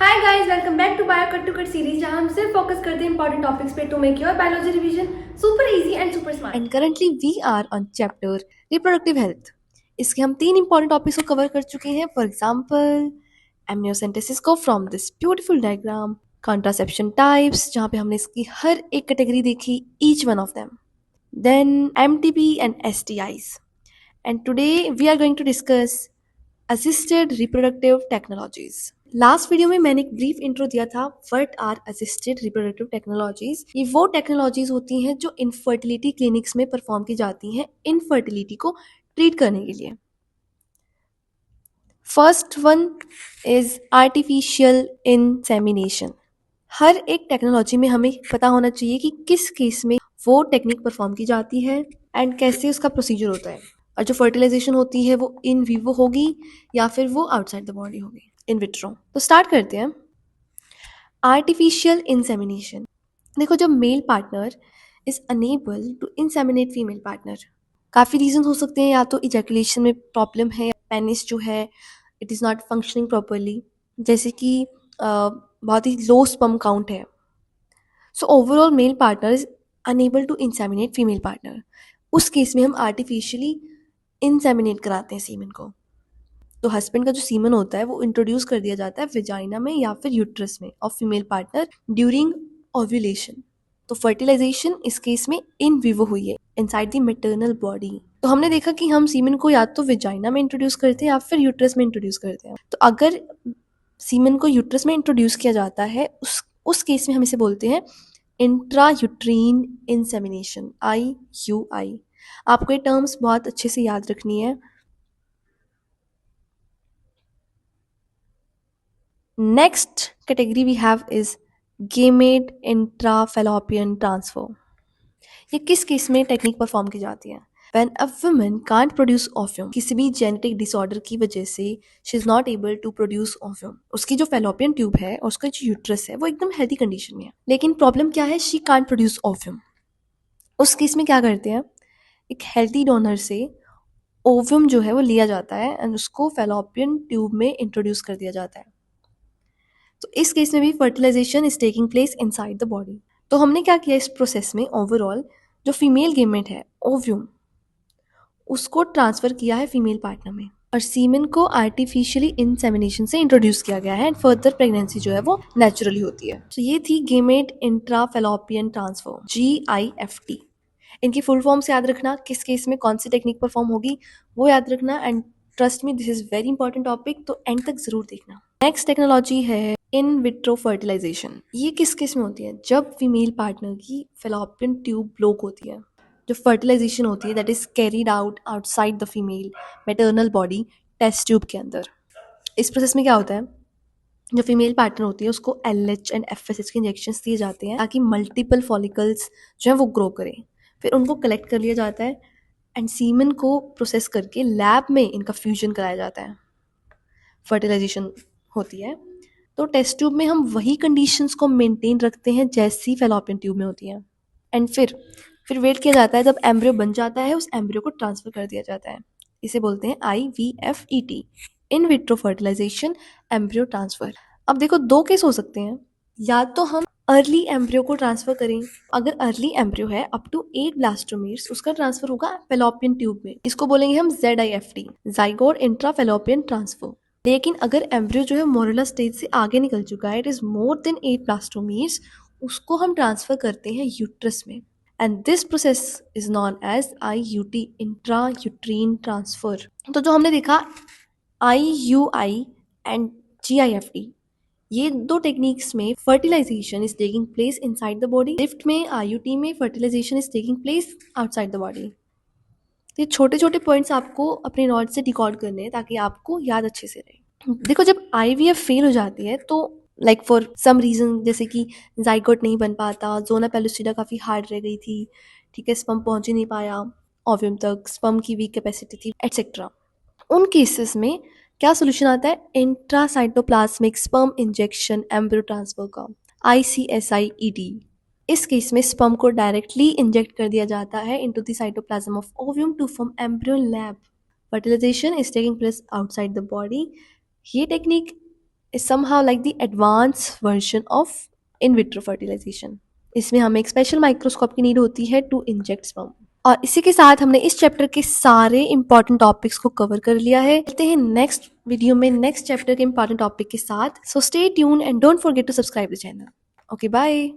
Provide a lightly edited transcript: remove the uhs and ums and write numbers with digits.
Hi guys, welcome back to bio cut to cut series, जहां हम सिर्फ focus करते हैं इंपॉर्टेंट टॉपिक्स पे to make your biology revision super easy and super smart. And currently we are on chapter reproductive health. इसके हम 3 important topics को cover कर चुके हैं। फॉर एग्जांपल एमनियोसेंटेसिस को from this beautiful diagram, contraception types जहाँ पे हमने इसकी हर एक कैटेगरी देखी, each one of them, then MTP and STIs. And today we are going to discuss assisted reproductive technologies. Last video में मैंने एक ब्रीफ इंट्रो दिया था, what are assisted reproductive technologies. ये वो टेक्नोलॉजीज होती हैं जो इनफर्टिलिटी क्लिनिक्स में परफॉर्म की जाती हैं इनफर्टिलिटी को ट्रीट करने के लिए। First one is artificial insemination. हर एक टेक्नोलॉजी में हमें पता होना चाहिए कि किस केस में वो टेक्निक परफॉर्म की जाती है एंड कैसे उसका प्रोसीजर होता है। और जो फर्टिलाइजेशन होती है वो इन विवो होगी या फिर वो आउटसाइड द बॉडी होगी, इन विट्रो। तो स्टार्ट करते हैं। Artificial insemination. देखो, जब male partner is unable to inseminate female partner, काफ़ी रीजन हो सकते हैं। या तो इजैकुलेशन में प्रॉब्लम है, पेनिस जो है it is not functioning properly, जैसे कि बहुत ही लो स्पर्म काउंट है। So overall male partner is unable to inseminate female partner. उस केस में हम आर्टिफिशियली इंसेमिनेट कराते हैं सीमन को। तो हस्बैंड का जो सीमन होता है वो इंट्रोड्यूस कर दिया जाता है विजाइना में या फिर यूट्रस में of female partner during ovulation. तो फर्टिलाइजेशन इस केस में इन विवो हुई है, इनसाइड द मैटरनल बॉडी। तो हमने देखा कि हम सीमन को या तो विजाइना में इंट्रोड्यूस करते हैं या फिर यूट्रस में इंट्रोड्यूस करते हैं। तो अगर सीमन को यूट्रस में इंट्रोड्यूस किया जाता है, उस केस में हम इसे बोलते हैं इंट्रा यूट्रीन इंसेमिनेशन, IUI। आपको ये टर्म्स बहुत अच्छे से याद रखनी है। Next category we have is gamete intrafallopian transfer. ये किस केस में टेक्निक परफॉर्म की जाती है? When a woman can't produce ovum, किसी भी जेनेटिक डिसऑर्डर की वजह से she is not able to produce ovum. उसकी जो फेलोपियन ट्यूब है और उसका जो यूट्रस है वो एकदम हेल्दी कंडीशन में है, लेकिन प्रॉब्लम क्या है? She can't produce ovum. उस केस में क्या करते हैं? एक हेल्दी डोनर से ओव्यूम जो है वो लिया जाता है एंड उसको फेलोपियन ट्यूब में इंट्रोड्यूस कर दिया जाता है। तो इस केस में भी fertilisation is taking place inside the body. तो हमने क्या किया इस प्रोसेस में? ओवरऑल जो फीमेल गेमेट है, ओव्यूम, उसको ट्रांसफर किया है फीमेल पार्टनर में और सीमेन को आर्टिफिशियली इंसेमिनेशन से इंट्रोड्यूस किया गया है एंड फर्दर प्रेगनेंसी जो है वो नेचुरली होती है। तो ये थी गेमेट इंट्राफेलोपियन ट्रांसफर, GIFT। इनकी फुल फॉर्म्स याद रखना, किस केस में कौन सी टेक्निक परफॉर्म होगी वो याद रखना। And trust me, this is very important topic, तो एंड तक जरूर देखना। नेक्स्ट टेक्नोलॉजी है इन विट्रो फर्टिलाइजेशन। ये किस केस में होती है? जब फीमेल पार्टनर की फेलोपियन ट्यूब ब्लॉक होती है। जो फर्टिलाइजेशन होती है that is carried out outside the female maternal body, test tube के अंदर। इस प्रोसेस में क्या होता है? जो फीमेल पार्टनर होती है उसको LH एंड FSH के इंजेक्शन दिए जाते हैं ताकि मल्टीपल फॉलिकल्स जो है वो ग्रो करें। फिर उनको कलेक्ट कर लिया जाता है एंड सीमन को प्रोसेस करके लैब में इनका फ्यूजन कराया जाता है, फर्टिलाइजेशन होती है। तो टेस्ट ट्यूब में हम वही कंडीशंस को मेंटेन रखते हैं जैसी फेलोपियन ट्यूब में होती है। एंड फिर वेट किया जाता है, जब एम्ब्रियो बन जाता है उस एम्ब्रियो को ट्रांसफर कर दिया जाता है। इसे बोलते हैं IVFET, in vitro fertilisation embryo transfer. अब देखो, दो केस हो सकते हैं। या तो हम अर्ली एम्ब्रियो को ट्रांसफर करें। अगर अर्ली एम्ब्रियो है अप टू 8 ब्लास्टोमीर्स, उसका ट्रांसफर होगा फेलोपियन ट्यूब में। इसको बोलेंगे हम ZIFT, जाइगोट इंट्राफेलोपियन ट्रांसफर। लेकिन अगर एम्ब्रियो जो है मोरला स्टेज से आगे निकल चुका है, it is more than 8 blastomeres, उसको हम ट्रांसफर करते हैं यूट्रस में। And this process is known as IUT, intra uterine transfer. तो जो हमने देखा IUI एंड GIFT, ये दो टेक्निक्स में fertilisation is taking place inside the body. लिफ्ट में IUT में fertilisation is taking place outside the body. तो ये छोटे छोटे पॉइंट्स आपको अपने नॉलेज से डिकॉर्ड करने हैं ताकि आपको याद अच्छे से रहे। देखो, जब IVF फेल हो जाती है तो लाइक फॉर सम रीजन, जैसे कि जाइगोट नहीं बन पाता, जोना पेलुसिडा काफ़ी हार्ड रह गई थी, ठीक है, स्पर्म पहुंच ही नहीं पाया ओव्यूम तक, स्पर्म की वीक कैपेसिटी थी, एटसेट्रा। उन केसेस में क्या सोल्यूशन आता है? Intracytoplasmic sperm injection embryo transfer का, ICSI-ED। इस केस में स्पर्म को डायरेक्टली इंजेक्ट कर दिया जाता है into the cytoplasm of ovum to form embryo lab. Fertilisation is taking place outside the body. ये technique is somehow like the advanced version of in vitro fertilization. इसमें हमें एक स्पेशल माइक्रोस्कोप की need होती है टू इंजेक्ट स्पर्म। और इसी के साथ हमने इस चैप्टर के सारे इंपॉर्टेंट टॉपिक्स को कवर कर लिया है। मिलते हैं नेक्स्ट वीडियो में नेक्स्ट चैप्टर के इंपॉर्टेंट टॉपिक के साथ। So stay tune and don't forget to subscribe the channel. Okay bye.